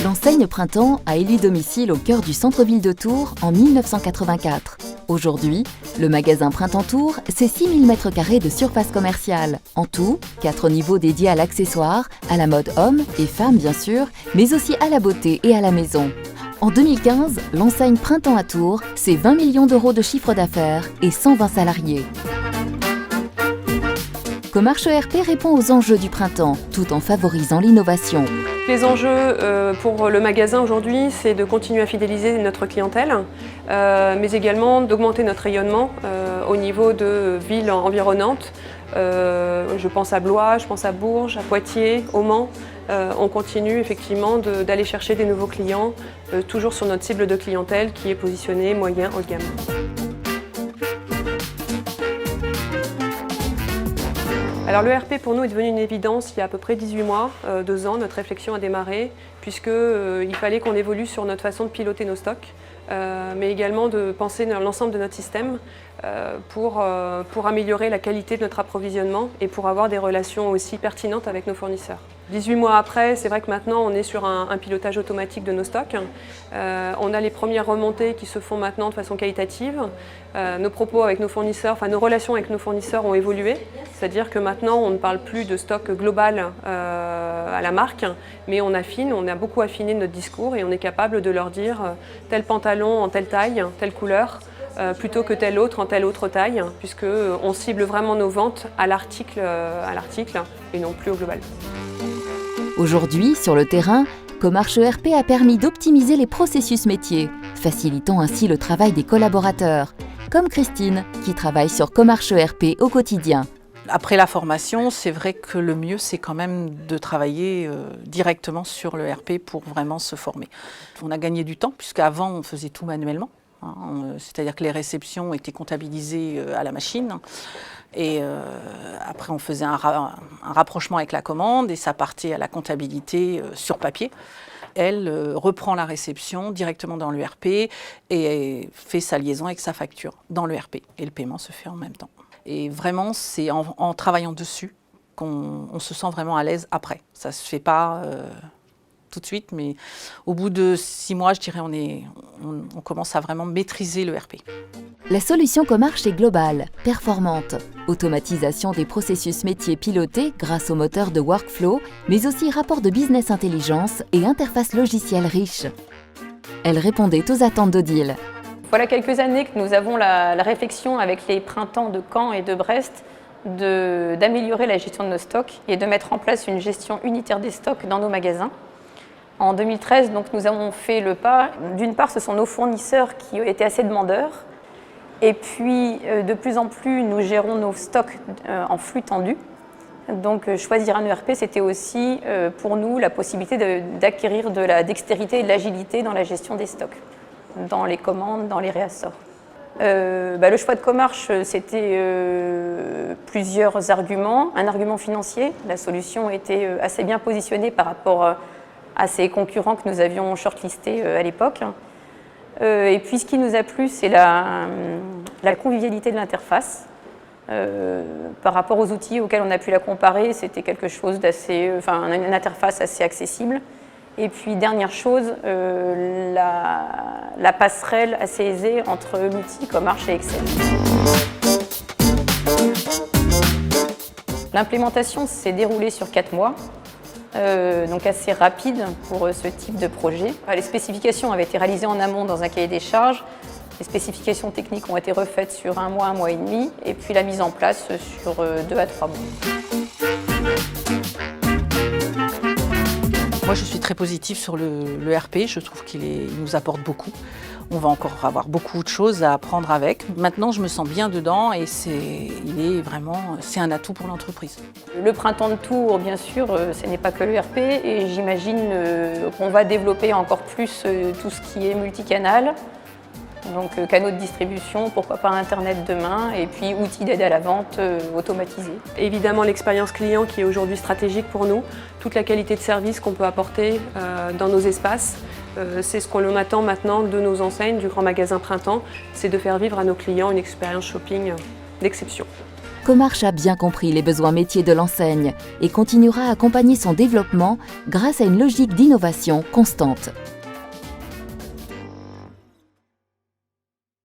L'enseigne Printemps a élu domicile au cœur du centre-ville de Tours en 1984. Aujourd'hui, le magasin Printemps Tours, c'est 6000 m² de surface commerciale. En tout, 4 niveaux dédiés à l'accessoire, à la mode homme et femme bien sûr, mais aussi à la beauté et à la maison. En 2015, l'enseigne Printemps à Tours, c'est 20 millions d'euros de chiffre d'affaires et 120 salariés. Comarch ERP répond aux enjeux du printemps, tout en favorisant l'innovation. Les enjeux pour le magasin aujourd'hui, c'est de continuer à fidéliser notre clientèle, mais également d'augmenter notre rayonnement au niveau de villes environnantes. Je pense à Blois, je pense à Bourges, à Poitiers, au Mans. On continue effectivement d'aller chercher des nouveaux clients, toujours sur notre cible de clientèle qui est positionnée moyen haut de gamme. Alors l'ERP pour nous est devenu une évidence il y a à peu près 18 mois, 2 ans, notre réflexion a démarré puisqu'il fallait qu'on évolue sur notre façon de piloter nos stocks, mais également de penser dans l'ensemble de notre système pour améliorer la qualité de notre approvisionnement et pour avoir des relations aussi pertinentes avec nos fournisseurs. 18 mois après, c'est vrai que maintenant on est sur un pilotage automatique de nos stocks. On a les premières remontées qui se font maintenant de façon qualitative. Nos propos avec nos fournisseurs, enfin nos relations avec nos fournisseurs ont évolué. C'est-à-dire que maintenant on ne parle plus de stock global à la marque, mais on a beaucoup affiné notre discours et on est capable de leur dire tel pantalon en telle taille, telle couleur, plutôt que tel autre en telle autre taille, puisqu'on cible vraiment nos ventes à l'article et non plus au global. Aujourd'hui, sur le terrain, Comarch ERP a permis d'optimiser les processus métiers, facilitant ainsi le travail des collaborateurs, comme Christine, qui travaille sur Comarch ERP au quotidien. Après la formation, c'est vrai que le mieux, c'est quand même de travailler directement sur le ERP pour vraiment se former. On a gagné du temps, puisqu'avant, on faisait tout manuellement. C'est-à-dire que les réceptions étaient comptabilisées à la machine. Et après, on faisait un rapprochement avec la commande et ça partait à la comptabilité sur papier. Elle reprend la réception directement dans l'ERP et fait sa liaison avec sa facture dans l'ERP. Et le paiement se fait en même temps. Et vraiment, c'est en travaillant dessus qu'on se sent vraiment à l'aise après. Ça ne se fait pas tout de suite, mais au bout de 6 mois, je dirais, on commence à vraiment maîtriser l'ERP. La solution Comarch est globale, performante. Automatisation des processus métiers pilotés grâce au moteur de workflow, mais aussi rapport de business intelligence et interface logicielle riche. Elle répondait aux attentes d'Odile. Voilà quelques années que nous avons la réflexion avec les printemps de Caen et de Brest d'améliorer la gestion de nos stocks et de mettre en place une gestion unitaire des stocks dans nos magasins. En 2013, donc, nous avons fait le pas. D'une part, ce sont nos fournisseurs qui étaient assez demandeurs. Et puis, de plus en plus, nous gérons nos stocks en flux tendu. Donc, choisir un ERP, c'était aussi pour nous la possibilité d'acquérir de la dextérité et de l'agilité dans la gestion des stocks, dans les commandes, dans les réassorts. Le choix de Comarch, c'était plusieurs arguments. Un argument financier, la solution était assez bien positionnée par rapport à ces concurrents que nous avions shortlistés à l'époque. Et puis ce qui nous a plu, c'est la convivialité de l'interface. Par rapport aux outils auxquels on a pu la comparer, c'était quelque chose une interface assez accessible. Et puis dernière chose, la passerelle assez aisée entre l'outil Comarch et Excel. L'implémentation s'est déroulée sur 4 mois. Donc assez rapide pour ce type de projet. Les spécifications avaient été réalisées en amont dans un cahier des charges. Les spécifications techniques ont été refaites sur 1 mois et demi, et puis la mise en place sur 2 à 3 mois. Moi, je suis très positive sur l'ERP. Je trouve qu'il nous apporte beaucoup. On va encore avoir beaucoup de choses à apprendre avec. Maintenant, je me sens bien dedans et c'est un atout pour l'entreprise. Le printemps de Tours, bien sûr, ce n'est pas que l'ERP et j'imagine qu'on va développer encore plus tout ce qui est multicanal. Donc canaux de distribution, pourquoi pas Internet demain, et puis outils d'aide à la vente automatisés. Évidemment l'expérience client qui est aujourd'hui stratégique pour nous, toute la qualité de service qu'on peut apporter dans nos espaces, C'est ce qu'on attend maintenant de nos enseignes, du grand magasin Printemps, c'est de faire vivre à nos clients une expérience shopping d'exception. Comarch a bien compris les besoins métiers de l'enseigne et continuera à accompagner son développement grâce à une logique d'innovation constante.